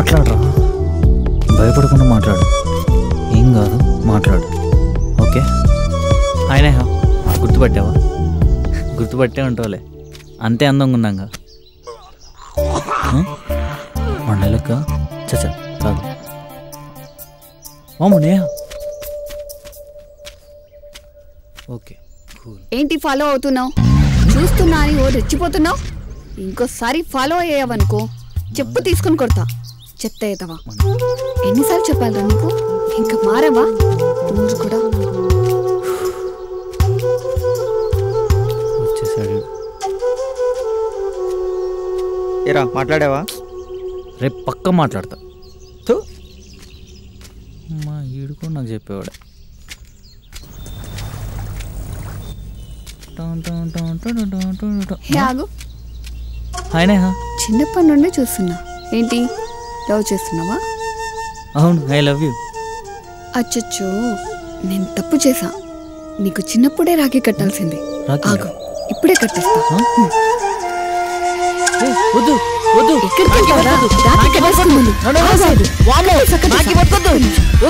మాట్లాడరా, భయపడకుండా మాట్లాడు. ఏం కాదు, మాట్లాడు. ఓకే. ఆయన గుర్తుపట్టావా? గుర్తుపట్టే ఉంటావులే, అంతే అందంగా ఉన్నాగా. మన నెలక్క చచ్చా కాదు మామూనే. Okay cool. ఏంటి ఫాలో అవుతున్నావు? చూస్తున్నా అని ఓ రెచ్చిపోతున్నావు. ఇంకోసారి ఫాలో అయ్యావనుకో చెప్పు తీసుకుని కొడతా. చెత్త ఏదవా. ఎన్నిసార్లు చెప్పాలరా నీకు? ఇంకా మారవా నువ్వు కూడా? వచ్చేసాడు. ఏరా మాట్లాడావా? రేపు పక్క మాట్లాడతా. మా ఈడు కూడా నాకు చెప్పేవాడే. ఆయన చిన్నప్పటి నుండి చూస్తున్నా. ఏంటి లవ్ చేస్తున్నావా? అవును, ఐ లవ్ యూ. అచ్చచ్చో, నేను తప్పు చేశా. నీకు చిన్నప్పుడే రాఖీ కట్టాల్సింది. ఆగు, ఇప్పుడే కట్టేస్తా. ఎక్కడికి